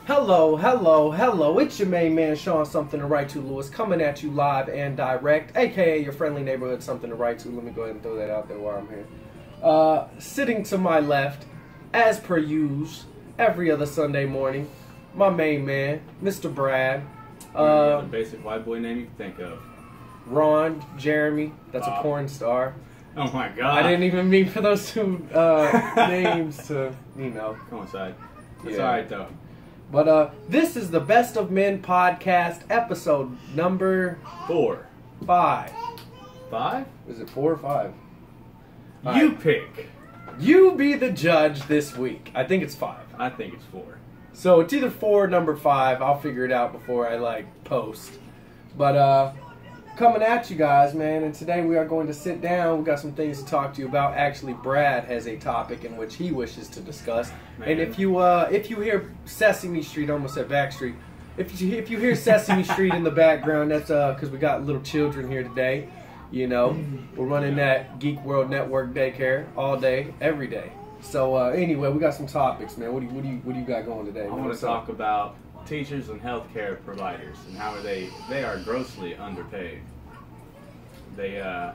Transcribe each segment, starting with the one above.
Hello. It's your main man, Sean Something to Write to Lewis, coming at you live and direct, aka your friendly neighborhood Something to Write to. Let me go ahead and throw that out there while I'm here. Sitting to my left, as per usual, every other Sunday morning, my main man, Mr. Brad. The basic white boy name you can think of. Ron, Jeremy, that's a porn star. Oh my god. I didn't even mean for those two names to, coincide. It's alright though. But this is the Best of Men podcast, episode number 5. 5? Is it 4 or 5? You pick. You be the judge this week. I think it's 5. I think it's 4. So it's either 4 or number 5. I'll figure it out before I post. But coming at you guys, man, and today we are going to sit down. We got some things to talk to you about. Actually, Brad has a topic in which he wishes to discuss. Man. And if you hear Sesame Street, I almost said Backstreet. If you hear Sesame Street in the background, that's because we got little children here today. We're running that Geek World Network daycare all day, every day. So anyway, we got some topics, man. What do you got going today? I want to talk about teachers and healthcare providers and how they are grossly underpaid. How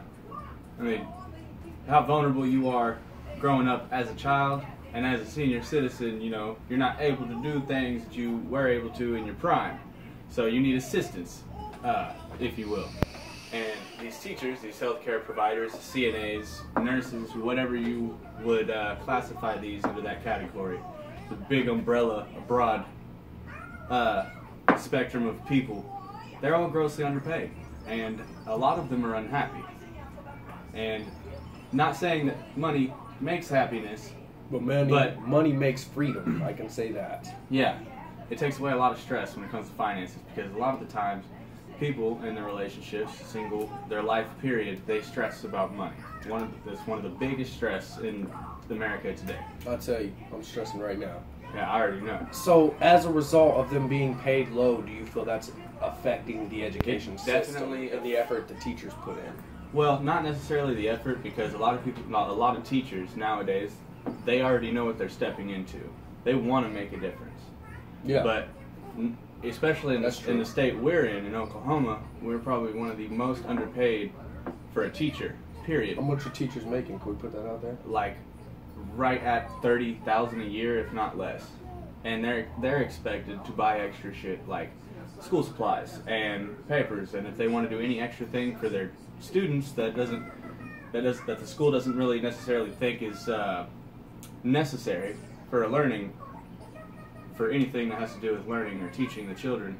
vulnerable you are growing up as a child and as a senior citizen. You're not able to do things that you were able to in your prime, so you need assistance, if you will. And these teachers, these healthcare providers, CNAs, nurses, whatever you would classify these into that category, the big umbrella, a broad spectrum of people, they're all grossly underpaid, and a lot of them are unhappy. And not saying that money makes happiness, but money makes freedom. I can say that. Yeah, it takes away a lot of stress when it comes to finances, because a lot of the times people in their relationships, single, their life period, they stress about money. That's one of the biggest stress in America today. I'll tell you, I'm stressing right now. Yeah, I already know. So, as a result of them being paid low, do you feel that's affecting the education system and the effort the teachers put in? Well, not necessarily the effort, because a lot of teachers nowadays, they already know what they're stepping into. They want to make a difference. Yeah. But especially in the state we're in Oklahoma, we're probably one of the most underpaid for a teacher, period. How much are teachers making? Can we put that out there? Like right at $30,000 a year, if not less. And they're expected to buy extra shit like school supplies and papers, and if they want to do any extra thing for their students that the school doesn't really necessarily think is necessary for learning, for anything that has to do with learning or teaching the children,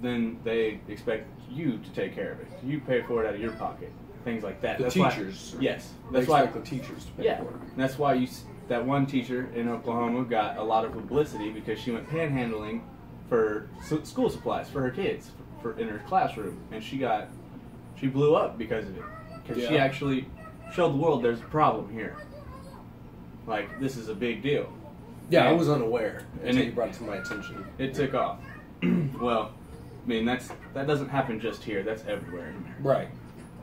then they expect you to take care of it. You pay for it out of your pocket, things like that. That's teachers. Yes, that's why the teachers to pay for it. And that's why that one teacher in Oklahoma got a lot of publicity, because she went panhandling for school supplies for her kids in her classroom, and she blew up because of it. Because she actually showed the world there's a problem here. Like, this is a big deal. Yeah, I was unaware until you brought it to my attention. It took off. Well, I mean, that doesn't happen just here. That's everywhere in America. Right.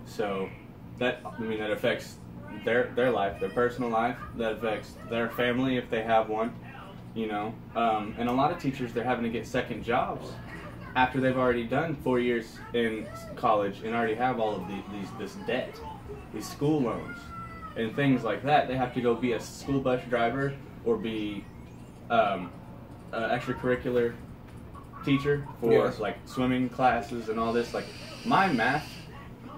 So that affects their life, their personal life. That affects their family if they have one. And a lot of teachers, they're having to get second jobs after they've already done 4 years in college and already have all of this debt, these school loans, and things like that. They have to go be a school bus driver or be extracurricular teacher for like swimming classes and all this. Like, my math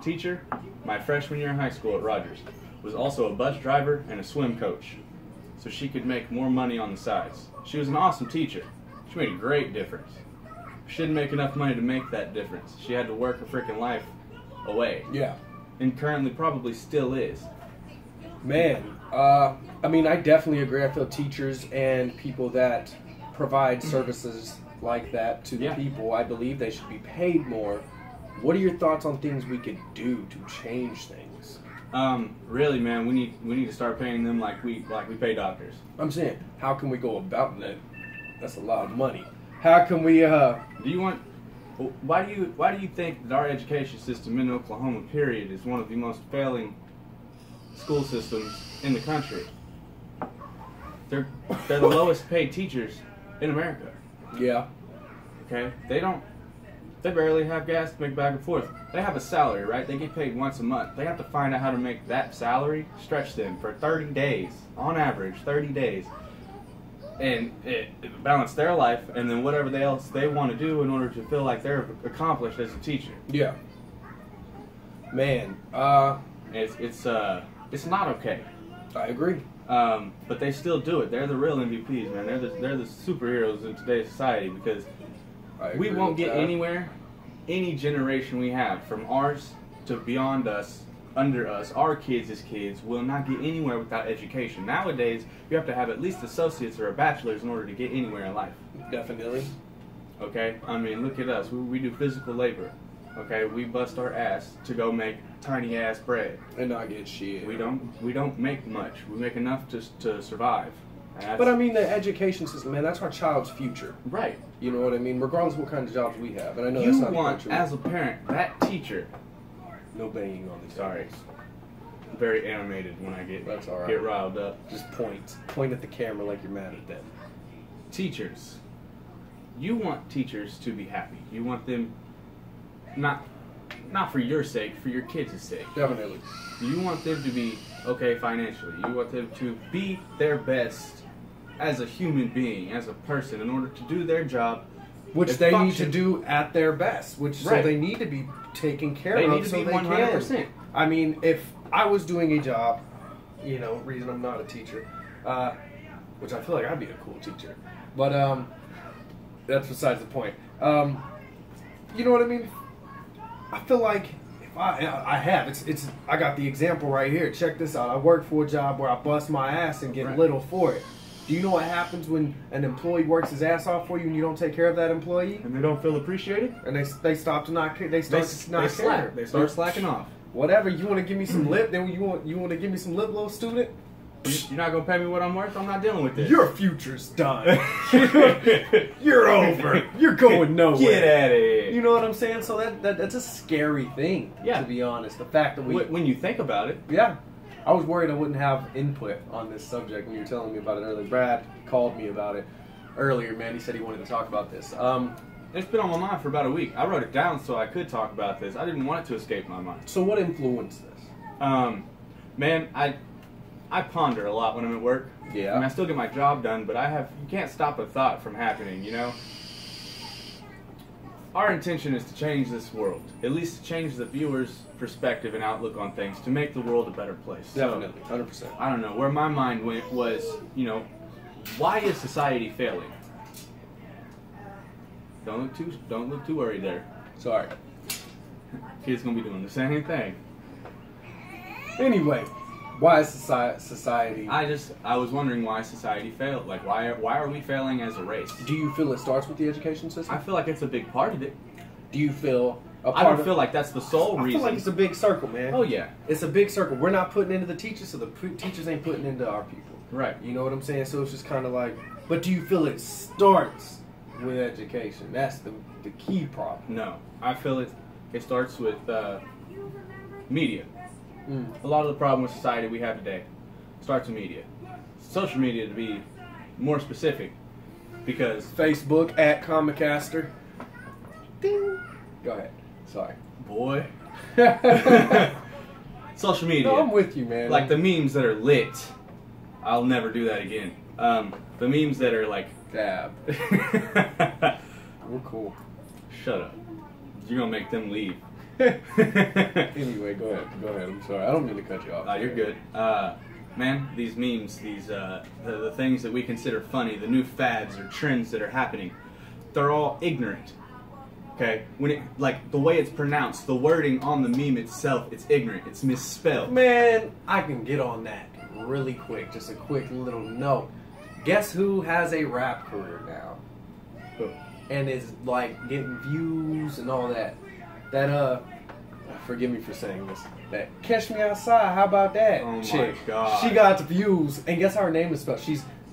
teacher, my freshman year in high school at Rogers, was also a bus driver and a swim coach, so she could make more money on the sides. She was an awesome teacher. She made a great difference. She didn't make enough money to make that difference. She had to work her freaking life away. Yeah. And currently probably still is. Man, I definitely agree. I feel teachers and people that provide services like that to the people, I believe they should be paid more. What are your thoughts on things we could do to change things? Really, man, we need to start paying them like we pay doctors. I'm saying, how can we go about that? That's a lot of money. How can we? Why do you think that our education system in Oklahoma, period, is one of the most failing school systems in the country? They're the lowest paid teachers in America. Yeah. Okay? They barely have gas to make back and forth. They have a salary, right? They get paid once a month. They have to find out how to make that salary stretch them for 30 days, on average, 30 days. And it balance their life and then whatever else they want to do in order to feel like they're accomplished as a teacher. Yeah. Man, It's not okay. I agree. But they still do it. They're the real MVPs, man. They're the superheroes in today's society because we won't get anywhere. Any generation we have, from ours to beyond us, under us, our kids as kids, will not get anywhere without education. Nowadays, you have to have at least associates or a bachelor's in order to get anywhere in life. Definitely. Okay? I mean, look at us. We do physical labor. Okay? We bust our ass to go make tiny ass bread. And not get shit. We don't make much. We make enough to survive. But I mean, the education system, man, that's our child's future. Right. You know what I mean? Regardless of what kind of jobs we have. And I know You that's not want, true. as a parent, that teacher. No banging on these. Sorry. I'm very animated when I That's all right. get riled up. Just point at the camera like you're mad at them. Teachers. You want teachers to be happy. You want them not for your sake, for your kids' sake. Definitely. You want them to be okay financially. You want them to be their best as a human being, as a person, in order to do their job. Which they need to do at their best. Which Right. So they need to be taken care They of. need to so be they 100%. can. I mean, if I was doing a job, you know, reason I'm not a teacher, which I feel like I'd be a cool teacher, but that's besides the point. You know what I mean? I feel like if I got the example right here. Check this out. I work for a job where I bust my ass and get little for it. Do you know what happens when an employee works his ass off for you and you don't take care of that employee? And they don't feel appreciated? And they stop to not care. They start slack. They start slacking off. Whatever. You want to give me some lip? Then you want to give me some lip, little student? You're not gonna pay me what I'm worth. I'm not dealing with this. Your future's done. You're over. You're going nowhere. Get at it. You know what I'm saying? So that's a scary thing. Yeah. To be honest, the fact that when you think about it. Yeah. I was worried I wouldn't have input on this subject when you were telling me about it earlier. Brad called me about it earlier, man. He said he wanted to talk about this. It's been on my mind for about a week. I wrote it down so I could talk about this. I didn't want it to escape my mind. So what influenced this? Man, I ponder a lot when I'm at work. Yeah. I mean, I still get my job done, but you can't stop a thought from happening, you know? Our intention is to change this world, at least to change the viewer's perspective and outlook on things, to make the world a better place. Definitely, 100%. So, I don't know, where my mind went was, you know, why is society failing? Don't look too worried there. Sorry. Kid's gonna be doing the same thing. Anyway, why is society... I was wondering why society failed. Like, why are we failing as a race? Do you feel it starts with the education system? I feel like it's a big part of it. Do you feel... I don't feel like that's the sole reason. I feel like it's a big circle, man. Oh, yeah. It's a big circle. We're not putting into the teachers, so the teachers ain't putting into our people. Right. You know what I'm saying? So it's just kind of like... But do you feel it starts with education? That's the key problem. No. I feel it starts with media. Mm. A lot of the problem with society we have today starts with media. Social media, to be more specific, because... Facebook, @Comicaster. Ding. Go ahead. Sorry. Boy. Social media. No, I'm with you, man. Like the memes that are lit. I'll never do that again. The memes that are like... Dab. We're cool. Shut up. You're gonna make them leave. Anyway, go ahead. Go ahead. I'm sorry. I don't mean to cut you off. You're good. Man, these memes, the things that we consider funny, the new fads or trends that are happening, they're all ignorant. Okay? When it, like, the way it's pronounced, the wording on the meme itself, it's ignorant. It's misspelled. Man, I can get on that really quick. Just a quick little note. Guess who has a rap career now? Who? And is, like, getting views and all that. That, forgive me for saying this. That Catch Me Outside, how about that? Oh chick. My God. She got the views. And guess how her name is spelled?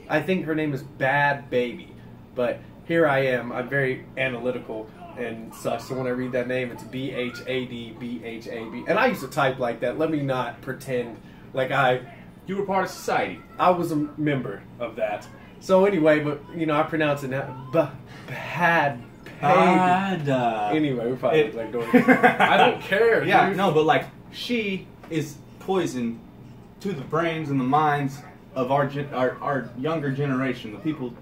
I think her name is Bad Baby. But here I am. I'm very analytical and such. So when I read that name, it's BHAD. And I used to type like that. Let me not pretend like You were part of society. I was a member of that. So anyway, but you know, I pronounce it now. Bad. Anyway, we're probably like doing. I don't care. Yeah, dude. no, but like she is poison to the brains and the minds of our younger generation, the people,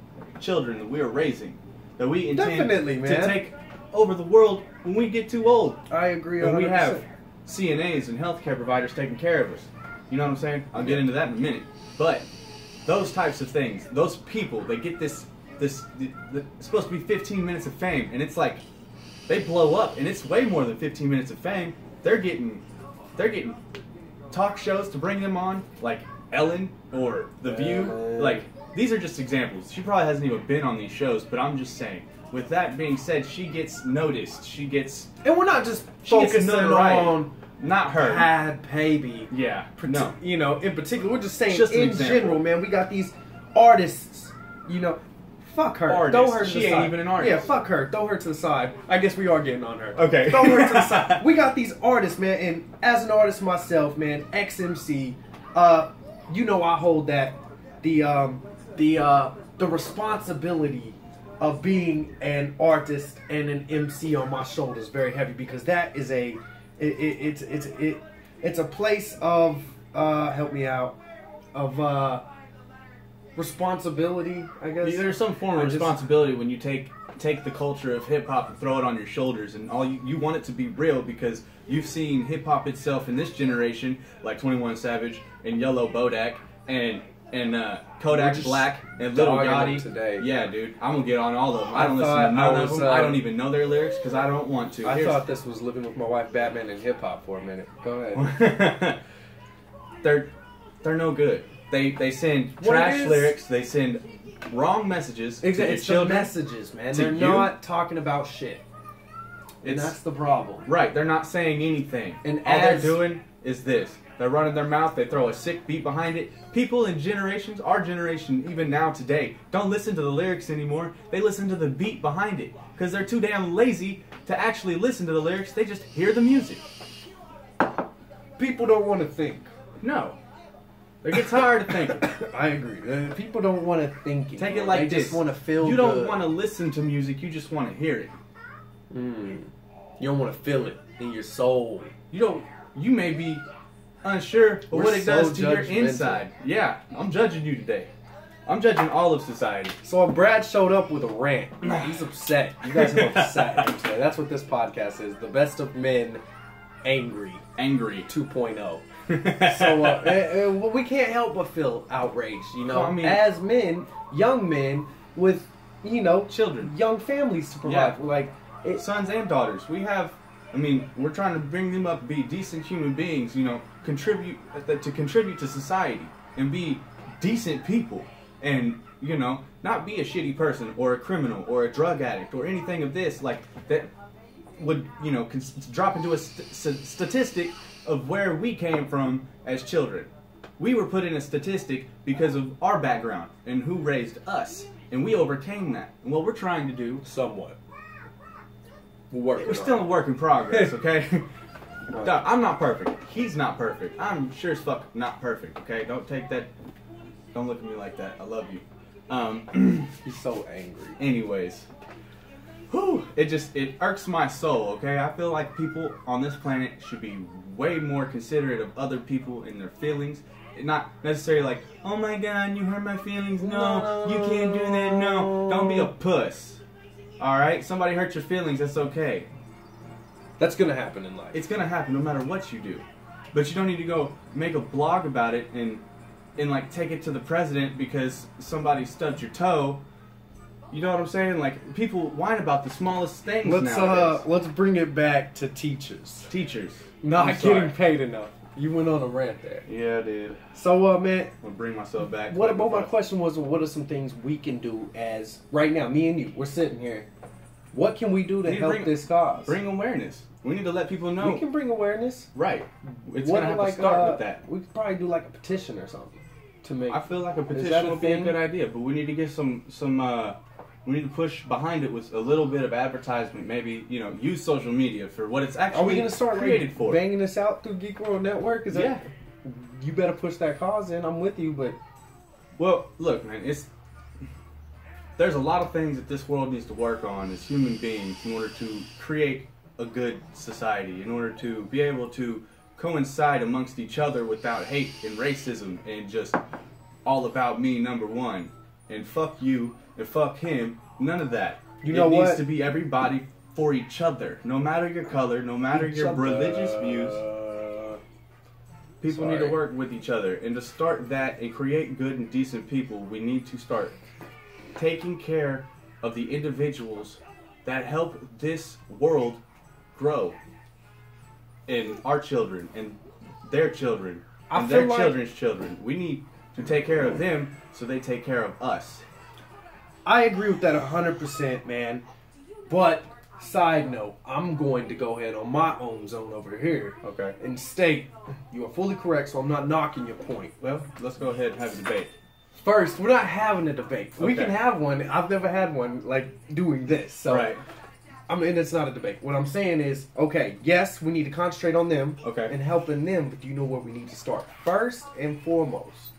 children that we are raising, that we intend to take over the world when we get too old. I agree. 100%. And we have CNAs and healthcare providers taking care of us. You know what I'm saying? I'll get into that in a minute. But those types of things, those people, they get this it's supposed to be 15 minutes of fame, and it's like they blow up, and it's way more than 15 minutes of fame. They're getting talk shows to bring them on, like Ellen or The View. Like, these are just examples. She probably hasn't even been on these shows, but I'm just saying. With that being said, she gets noticed. She gets, and we're not just focusing on not her. Bad baby. Yeah. No. You know, in particular, we're just saying just in general, man. We got these artists. You know, fuck her. Artist. Throw her to she the ain't side. even an artist. Yeah, fuck her. Throw her to the side. I guess we are getting on her. Okay. Throw her to the side. We got these artists, man, and as an artist myself, man, XMC, you know, I hold that the responsibility of being an artist and an MC on my shoulders very heavy, because that is it's a place of help me out, of responsibility, I guess. There's some form of responsibility when you take the culture of hip hop and throw it on your shoulders, and all you want it to be real, because you've seen hip hop itself in this generation, like 21 Savage and Yellow Bodak and Kodak Black and Lil Yachty. Today. Yeah, dude, I'm gonna get on all of them. I don't listen to none of them. I don't even know their lyrics because I don't want to. I thought this was Living with My Wife, Batman, and hip hop for a minute. Go ahead. They're no good. They send trash lyrics. They send wrong messages to your children. The messages, man. They're not talking about shit. And that's the problem. Right. They're not saying anything. And all they're doing is this. They're running their mouth. They throw a sick beat behind it. People in generations, our generation, even now today, don't listen to the lyrics anymore. They listen to the beat behind it because they're too damn lazy to actually listen to the lyrics. They just hear the music. People don't want to think. No. They get tired of thinking. I agree. People don't want to think. Take it like this. They just want to feel. You don't want to listen to music. You just want to hear it. You don't want to feel it in your soul. You may be unsure of what it does to your inside. Yeah, I'm judging you today. I'm judging all of society. So Brad showed up with a rant. He's upset. You guys are upset at him today. That's what this podcast is. The Best of Men, Angry 2.0. So we can't help but feel outraged, you know, as men, young men with, you know, children, young families to provide for, like sons and daughters. We're trying to bring them up to be decent human beings, you know, contribute to society and be decent people, and you know, not be a shitty person or a criminal or a drug addict or anything of this like that would, you know, drop into a statistic of where we came from as children. We were put in a statistic because of our background and who raised us, and we overcame that. And what we're trying to do, somewhat, we're still a work in progress, okay? I'm not perfect. He's not perfect. I'm sure as fuck not perfect, okay? Don't take that. Don't look at me like that. I love you. He's so angry. Anyways. Whew, it irks my soul, okay? I feel like people on this planet should be way more considerate of other people and their feelings. Not necessarily like, oh my god, you hurt my feelings. No, you can't do that. No, don't be a puss. Alright? Somebody hurt your feelings, that's okay. That's gonna happen in life. It's gonna happen no matter what you do. But you don't need to go make a blog about it and like take it to the president because somebody stubbed your toe. You know what I'm saying? Like, people whine about the smallest things nowadays. Let's bring it back to teachers. Teachers. Not getting paid enough. You went on a rant there. Yeah, I did. So, man. I'll bring myself back. What my question was, what are some things we can do as, right now, me and you, we're sitting here. What can we do to help this cause? Bring awareness. We need to let people know. We can bring awareness. Right. It's going to have to start with that. We could probably do like a petition or something. I feel like a petition would be a good idea, but we need to get we need to push behind it with a little bit of advertisement. Maybe, you know, use social media for what it's actually created for. Are we going to start banging this out through Geek World Network? You better push that cause in. I'm with you, but... Well, look, man, there's a lot of things that this world needs to work on as human beings in order to create a good society, in order to be able to coincide amongst each other without hate and racism and just all about me, number one, and fuck you and fuck him. None of that. You know it what? needs to be everybody for each other, no matter your color, no matter your religious views. People need to work with each other, and to start that and create good and decent people, we need to start taking care of the individuals that help this world grow, and our children and their children and their children's children. We need to take care of them so they take care of us. I agree with that 100%, man. But side note, I'm going to go ahead on my own zone over here, Okay. and state you are fully correct. So I'm not knocking your point. Well, let's go ahead and have a debate. First, we're not having a debate. We Okay. can have one. I've never had one like doing this. So Right. I mean, it's not a debate. What I'm saying is, okay, yes, we need to concentrate on them Okay. and helping them, but you know where we need to start? First and foremost,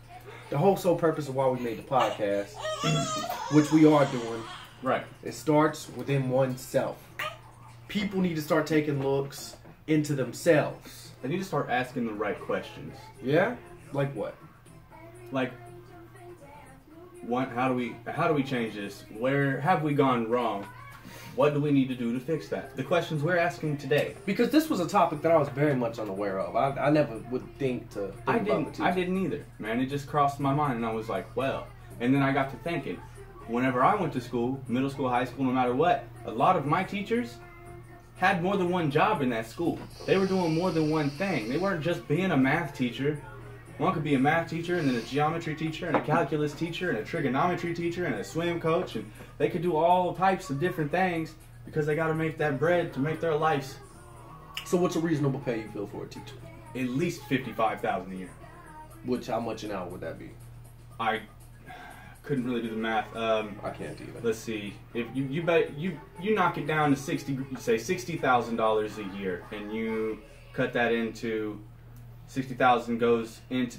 the whole sole purpose of why we made the podcast, which we are doing, Right. it starts within oneself. People need to start taking looks into themselves. They need to start asking the right questions. Yeah? Like what? Like, one, how do we change this? Where have we gone wrong? What do we need to do to fix that? The questions we're asking today. Because this was a topic that I was very much unaware of. I never would think to think I about the didn't either, man. It just crossed my mind, and I was like, well. And then I got to thinking, whenever I went to school, middle school, high school, no matter what, a lot of my teachers had more than one job in that school. They were doing more than one thing. They weren't just being a math teacher. One could be a math teacher, and then a geometry teacher, and a calculus teacher, and a trigonometry teacher, and a swim coach, and they could do all types of different things because they got to make that bread to make their lives. So what's a reasonable pay you feel for a teacher? At least $55,000 a year. Which, how much an hour would that be? I couldn't really do the math. I can't either. Let's see. If you knock it down to $60,000 a year, and you cut that into 60,000 goes into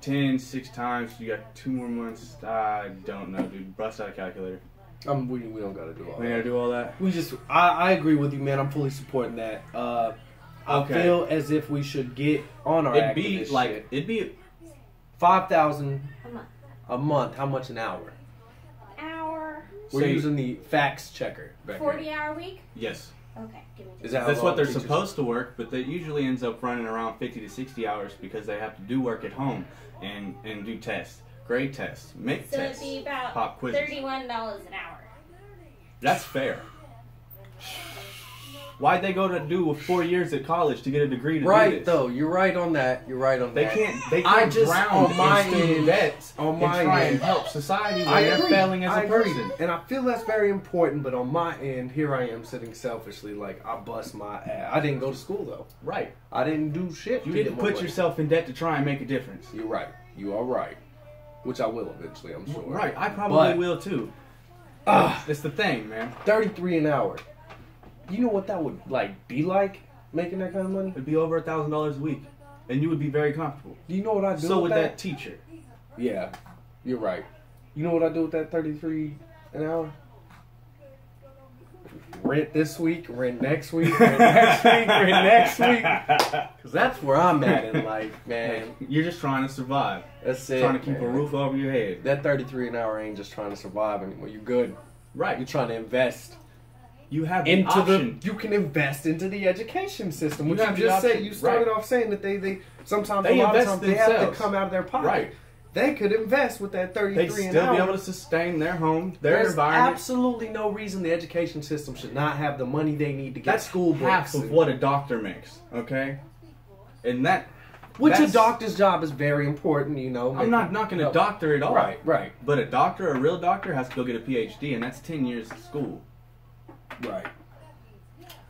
6 times. You got 2 more months. I don't know, dude. Bust out a calculator. We don't gotta do all We that. gotta do all that. We just, I agree with you, man. I'm fully supporting that. I Okay. feel as if we should get on our It'd be activist like shit. it'd be $5,000 A month. a month. How much an hour? Hour. We're Say- using the fax checker. Back 40-hour week? yes. Okay, give me Is that how That's long what they're teachers- supposed to work, but they usually ends up running around 50 to 60 hours because they have to do work at home and do tests, grade tests, make So tests, it'd be about pop quizzes. $31 an hour. That's fair. Why'd they go to do 4 years at college to get a degree to do Right, this? though. You're right on that. You're right on They that. can't I drown just, on my in student end- debts on and my try end- and help society when I they're agree. failing as I a agree. person. And I feel that's very important, but on my end, here I am sitting selfishly like, I bust my ass. I didn't go to school, though. Right. I didn't do shit. You to didn't get more put money. yourself in debt to try and make a difference. You're right. You are right. Which I will eventually, I'm sure. Right. I probably But- will too. It's the thing, man. 33 an hour. You know what that would be like making that kind of money? It'd be over $1,000 a week, and you would be very comfortable. Do you know what I do So with would that teacher. Yeah, you're right. You know what I do with that 33 an hour? Rent this week, rent next week, rent next week, rent next week. Because that's where I'm at in life, man. You're just trying to survive. That's it. Trying to keep a man. roof over your head. That 33 an hour ain't just trying to survive anymore. You're good. Right. You're trying to invest You have the into option. you can invest into the education system. You Which you have the just said. option. You started Right. off saying that they sometimes They a lot of invest times they have to themselves. come out of their pocket. Right. They could invest with that 33 They'd an still hour. be able to sustain their home, their There's environment. absolutely no reason the education system should not have the money they need to get That's school books. half of and- what a doctor makes, okay? And which a that's- doctor's job is very important, you know. I'm not knocking a doctor at all. Right, right, But a doctor, a real doctor, has to go get a PhD, and that's 10 years of school. right.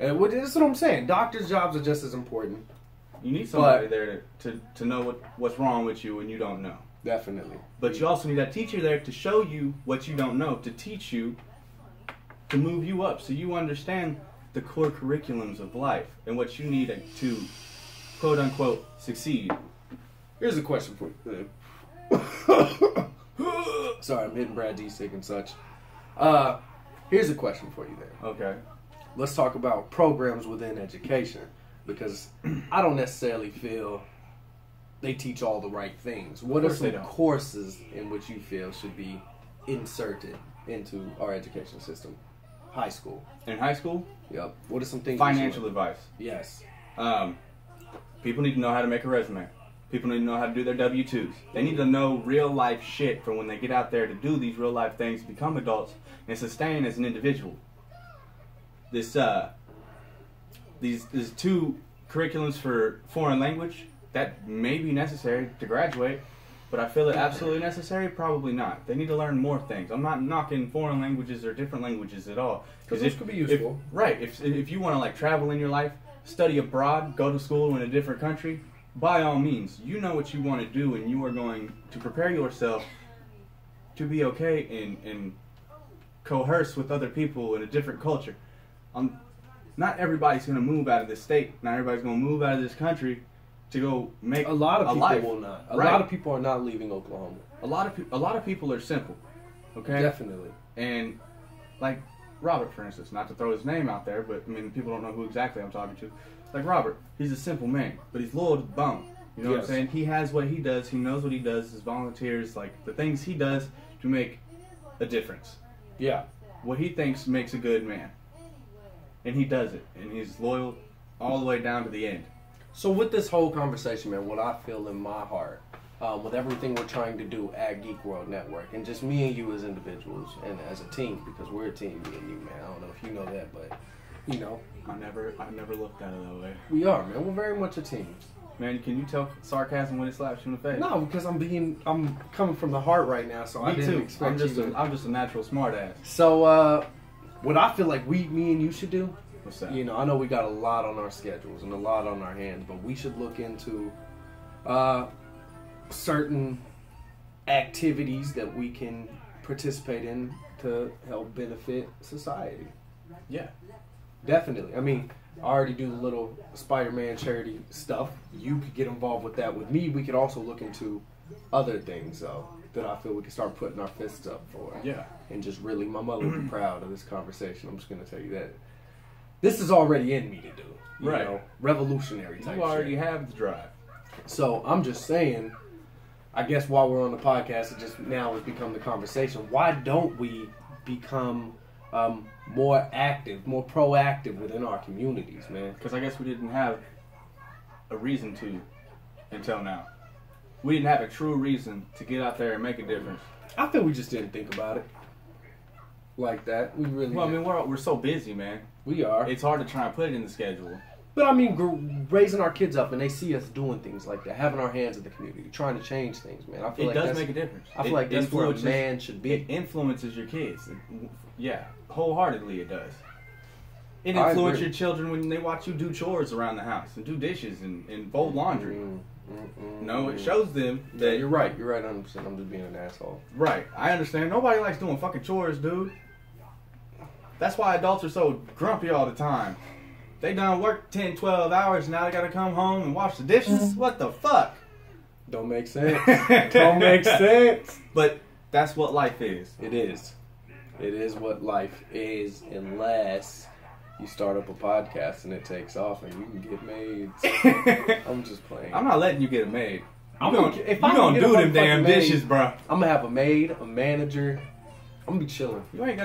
And that's what I'm saying. Doctors' jobs are just as important. You need somebody there to know what's wrong with you when you don't know. Definitely. But you also need that teacher there to show you what you don't know, to teach you, to move you up, so you understand the core curriculums of life and what you need to, quote unquote, succeed. Here's a question for you. Sorry, I'm hitting Brad D sick and such. Here's a question for you then. Okay. Let's talk about programs within education, because I don't necessarily feel they teach all the right things. What are some courses in which you feel should be inserted into our education system? High school. In high school? Yep. What are some things? Financial advice. Yes. People need to know how to make a resume. People need to know how to do their W-2s. They need to know real life shit for when they get out there to do these real life things, become adults, and sustain as an individual. These 2 curriculums for foreign language, that may be necessary to graduate, but I feel it absolutely necessary? Probably not. They need to learn more things. I'm not knocking foreign languages or different languages at all. Because this could be useful. If you want to like travel in your life, study abroad, go to school in a different country, by all means, you know what you want to do, and you are going to prepare yourself to be okay and coerce with other people in a different culture. Not everybody's going to move out of this state. Not everybody's going to move out of this country to go make a lot of people life. Will not. A lot of people are not leaving Oklahoma. A lot of people are simple. Okay? Definitely. And like Robert, for instance, not to throw his name out there, but I mean people don't know who exactly I'm talking to. Like Robert, he's a simple man, but he's loyal to the bone. You know what I'm saying? He has what he does. He knows what he does. His volunteers, like the things he does to make a difference. Yeah. What he thinks makes a good man, and he does it, and he's loyal all the way down to the end. So with this whole conversation, man, what I feel in my heart, with everything we're trying to do at Geek World Network, and just me and you as individuals and as a team, because we're a team, me and you, man. I don't know if you know that, but you know. I never looked at it that way. We are, man. We're very much a team. Man, can you tell sarcasm when it slaps you in the face? No, because I'm coming from the heart right now, so I didn't expect I'm just a natural smartass. So, what I feel like me and you should do. What's that? You know, I know we got a lot on our schedules and a lot on our hands, but we should look into certain activities that we can participate in to help benefit society. Yeah. Definitely. I mean, I already do the little Spider-Man charity stuff. You could get involved with that. With me, we could also look into other things, though, that I feel we can start putting our fists up for. Yeah. And just really, my mother would be proud of this conversation. I'm just going to tell you that. This is already in me to do. You know, revolutionary type You already shit. have the drive. So, I'm just saying, I guess while we're on the podcast, it just now has become the conversation. Why don't we become more active, more proactive within our communities, man? Because I guess we didn't have a reason to until now. We didn't have a true reason to get out there and make a difference. I feel we just didn't think about it like that. We really. Well, I mean, we're so busy, man. We are. It's hard to try and put it in the schedule. But I mean, raising our kids up and they see us doing things like that, having our hands in the community, trying to change things, man. I feel it does make a difference. I feel like that's where a man should be. It influences your kids. Yeah, wholeheartedly it does. It influences your children when they watch you do chores around the house and do dishes and fold laundry. No, it shows them that... Yeah, you're right. You're right. I'm just being an asshole. Right. I understand. Nobody likes doing fucking chores, dude. That's why adults are so grumpy all the time. They done work 10, 12 hours, and now they gotta come home and wash the dishes? What the fuck? Don't make sense. Don't make sense. But that's what life is. It is. It is what life is, unless you start up a podcast and it takes off and you can get made. I'm just playing. I'm not letting you get a maid. If You I gonna get do a them damn maid, dishes, bro. I'm gonna have a maid, a manager. I'm gonna be chilling. You ain't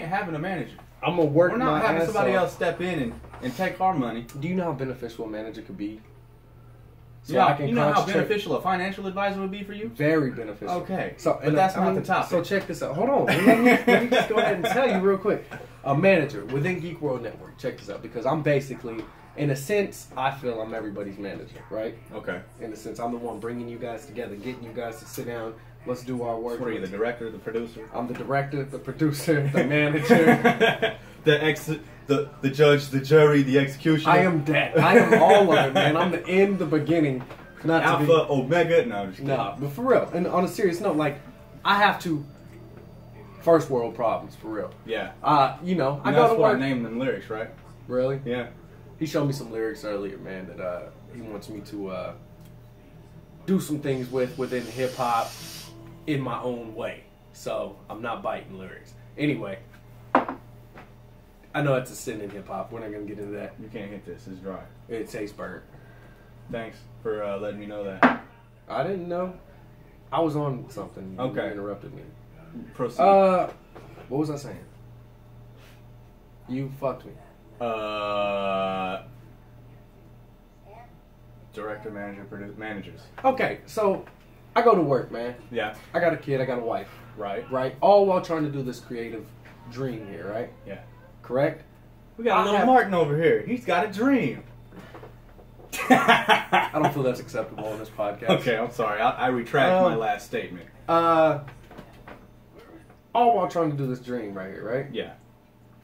having a manager. I'm gonna work. We're not having somebody off. else step in and take our money. Do you know how beneficial a manager could be? So yeah, you know how beneficial a financial advisor would be for you? Very beneficial. Okay, so, but that's not the topic. So check this out. Hold on. Let me just go ahead and tell you real quick. A manager within Geek World Network. Check this out, because I'm basically, in a sense, I feel I'm everybody's manager, right? Okay. In a sense, I'm the one bringing you guys together, getting you guys to sit down. Let's do our work. So what are you, the director, the producer? I'm the director, the producer, the manager. The judge, the jury, the executioner. I am that. I am all of it, man. I'm the end, the beginning. Not Alpha, Omega. No, I'm just kidding. Nah, but for real. And on a serious note, like, I have to. First world problems, for real. Yeah. You know, I that's go to why work. I named them lyrics, right? Really? Yeah. He showed me some lyrics earlier, man, that he wants me to do some things within hip hop. in my own way. So I'm not biting lyrics. Anyway, I know that's a sin in hip hop. We're not gonna get into that. You can't hit this. It's dry. It tastes burnt. Thanks for letting me know that. I didn't know. I was on something. Okay. You interrupted me. Proceed. What was I saying? You fucked me. Director, manager, managers. Okay, so I go to work, man. Yeah. I got a kid. I got a wife. Right. Right. All while trying to do this creative dream here. Right. Yeah. Correct. We got a little Martin over here. He's got a dream. I don't feel that's acceptable on this podcast. Okay, I'm sorry. I retract my last statement. All while trying to do this dream right here, right? Yeah.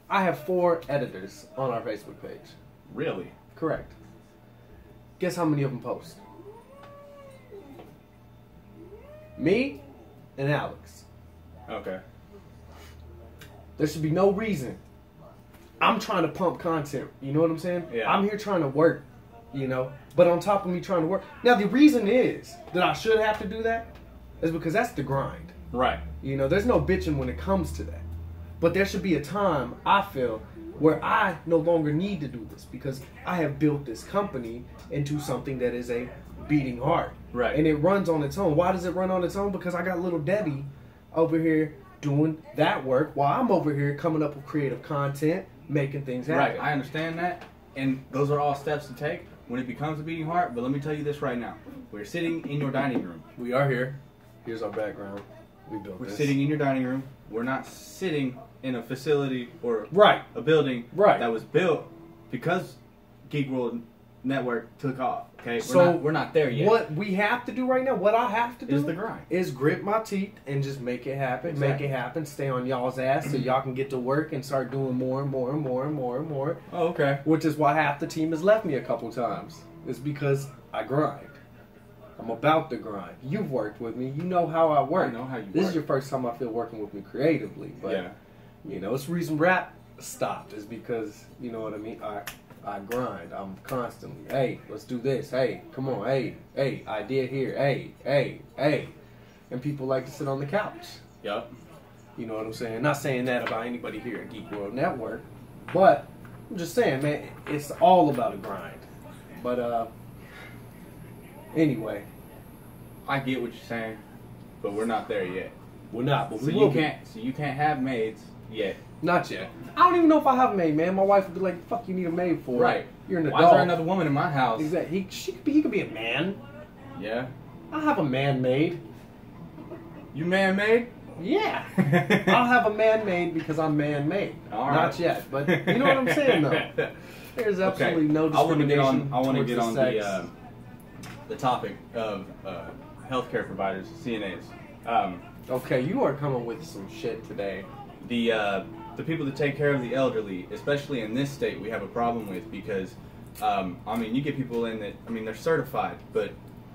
I have 4 editors on our Facebook page. Really? Correct. Guess how many of them post? Me and Alex. Okay. There should be no reason. I'm trying to pump content. You know what I'm saying? Yeah. I'm here trying to work, you know. But on top of me trying to work. Now, the reason is that I should have to do that is because that's the grind. Right. You know, there's no bitching when it comes to that. But there should be a time, I feel, where I no longer need to do this because I have built this company into something that is a beating heart. Right. And it runs on its own. Why does it run on its own? Because I got little Debbie over here doing that work while I'm over here coming up with creative content, making things happen. Right. I understand that. And those are all steps to take when it becomes a beating heart. But let me tell you this right now. We're sitting in your dining room. We are here. Here's our background. We built We're this. sitting in your dining room. We're not sitting in a facility or Right. a building Right. that was built because Geek World Network took off. Okay, So we're not there yet. What we have to do right now, what I have to do Is the grind. is grit my teeth and just make it happen. Exactly. Make it happen. Stay on y'all's ass so y'all can get to work and start doing more and more and more and more and more. Oh, okay. Which is why half the team has left me a couple times. It's because I grind. I'm about to grind. You've worked with me. You know how I work. I know how you This work. is your first time I feel working with me creatively. But, Yeah. you know, it's the reason rap stopped is because, you know what I mean? I grind. I'm constantly, hey, let's do this. Hey, come on. Hey, idea here. Hey. And people like to sit on the couch. Yep. You know what I'm saying? Not saying that about anybody here at Geek World Network, but I'm just saying, man, it's all about a grind. But, anyway. I get what you're saying, but we're not there yet. We're not, but So we will be. you can't have maids yet. Not yet. I don't even know if I have a maid, man. My wife would be like, "Fuck, you need a maid for?" Right. You're an Why adult. is there another woman in my house? Exactly. He could be a man. Yeah. I'll have a man maid. You man-made? Yeah. I'll have a man maid because I'm man made. All right. Not yet, but you know what I'm saying, though. There's absolutely no discrimination. I want to get on sex. the topic of healthcare providers, CNAs. Okay, you are coming with some shit today. The people that take care of the elderly, especially in this state, we have a problem with because, I mean, you get people in that, I mean, they're certified, but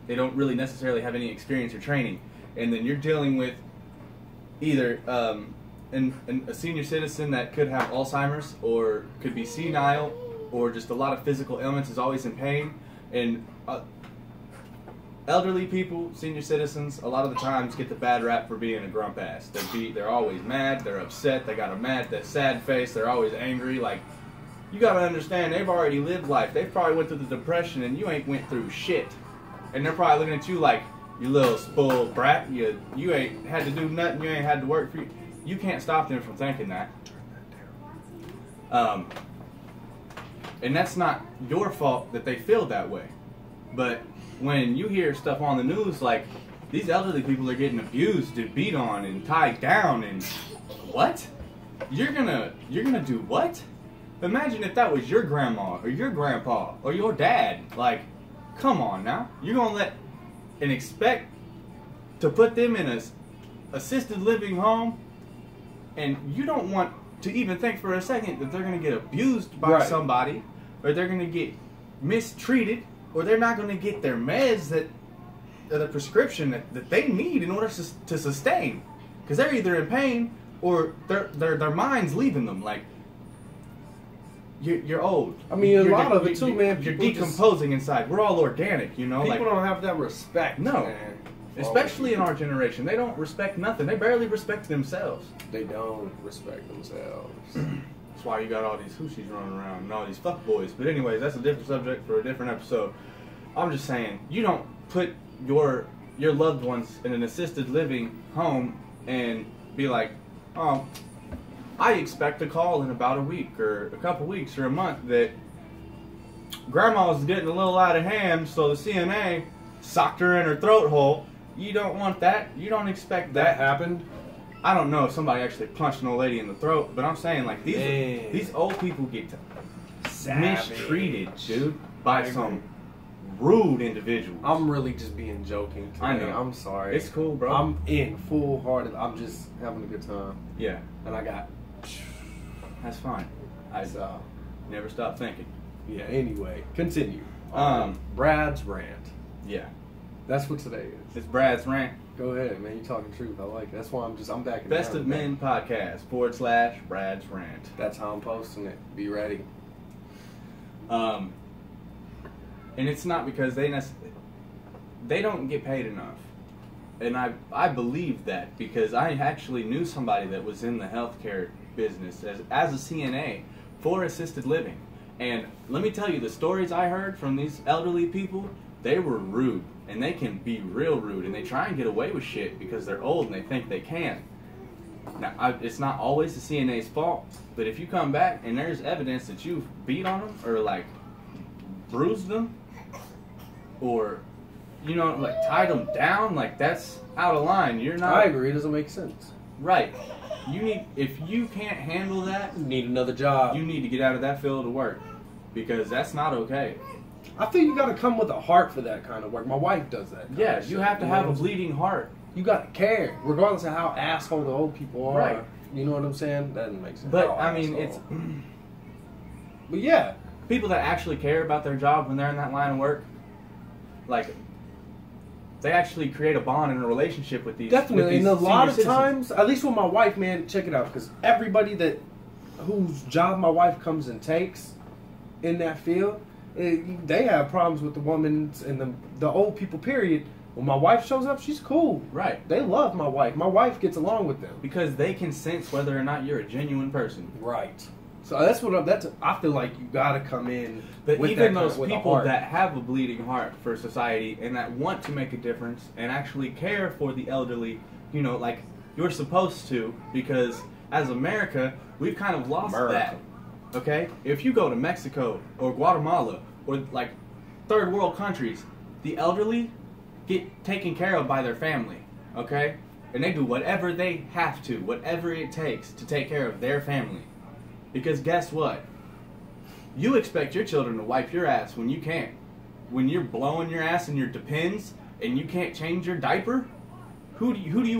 they don't really necessarily have any experience or training. And then you're dealing with either a senior citizen that could have Alzheimer's or could be senile or just a lot of physical ailments, is always in pain. And elderly people, senior citizens, a lot of the times get the bad rap for being a grump ass. They're always mad, they're upset, they got that sad face, they're always angry. Like, you gotta understand, they've already lived life. They probably went through the depression and you ain't went through shit. And they're probably looking at you like, you little spoiled brat, you ain't had to do nothing, you ain't had to work for you. You can't stop them from thinking that. And that's not your fault that they feel that way. But when you hear stuff on the news like these elderly people are getting abused and beat on and tied down and what? You're gonna do what? Imagine if that was your grandma or your grandpa or your dad. Like, come on now. You're gonna let and expect to put them in a assisted living home, and you don't want to even think for a second that they're gonna get abused by somebody, or they're gonna get mistreated, or they're not gonna get their meds the prescription that they need in order to sustain, because they're either in pain or their mind's leaving them. Like, you're old. I mean, a lot of it too, man. You're People decomposing inside. We're all organic, you know. People like, don't have that respect. No. Man. Especially in our generation. They don't respect nothing. They barely respect themselves. They don't respect themselves. That's why you got all these hoochies running around and all these fuckboys. But anyways, that's a different subject for a different episode. I'm just saying, you don't put your loved ones in an assisted living home and be like, oh, I expect a call in about a week or a couple weeks or a month that grandma's getting a little out of hand, so the CNA socked her in her throat hole. You don't want that. You don't expect that. That happened? I don't know if somebody actually punched an old lady in the throat, but I'm saying, like, these old people get mistreated, dude, by some rude individuals. I'm really just being joking today. I know. I'm sorry. It's cool, bro. I'm in full hearted. I'm just having a good time. Yeah. And I got... That's fine. I never stop thinking. Yeah, anyway. Continue. Brad's rant. Yeah. That's what today is. It's Brad's rant. Go ahead, man. You're talking truth. I like it. That's why I'm back in Best of Men podcast / Brad's rant. That's how I'm posting it. Be ready. And it's not because they don't get paid enough. And I believe that because I actually knew somebody that was in the healthcare business as a CNA for assisted living. And let me tell you, the stories I heard from these elderly people, they were rude. And they can be real rude. And they try and get away with shit because they're old and they think they can. Now, it's not always the CNA's fault. But if you come back and there's evidence that you've beat on them or, like, bruised them or, you know, like, tied them down, like, that's out of line. You're not... I agree. It doesn't make sense. Right. If you can't handle that... You need another job. You need to get out of that field of work. Because that's not okay. I think you got to come with a heart for that kind of work. My wife does that. Yeah, you have to have a bleeding heart. You got to care, regardless of how asshole the old people are. Right. You know what I'm saying? That doesn't make sense. But, I mean, it's... But, yeah. People that actually care about their job when they're in that line of work, like, they actually create a bond and a relationship with these. Definitely. And a lot of citizens. times, at least with my wife, man, check it out. Because everybody whose job my wife comes and takes in that field, they have problems with the women and the old people, period. When my wife shows up, she's cool. Right. They love my wife. My wife gets along with them. Because they can sense whether or not you're a genuine person. Right. So I feel like you gotta come in. But with even that those with a people heart. that have a bleeding heart for society and that want to make a difference and actually care for the elderly, you know, like you're supposed to, because as America, we've kind of lost that. Okay? If you go to Mexico or Guatemala or like third world countries, the elderly get taken care of by their family. Okay? And they do whatever they have to, whatever it takes to take care of their family. Because guess what? You expect your children to wipe your ass when you can't. When you're blowing your ass in your Depends and you can't change your diaper, who do you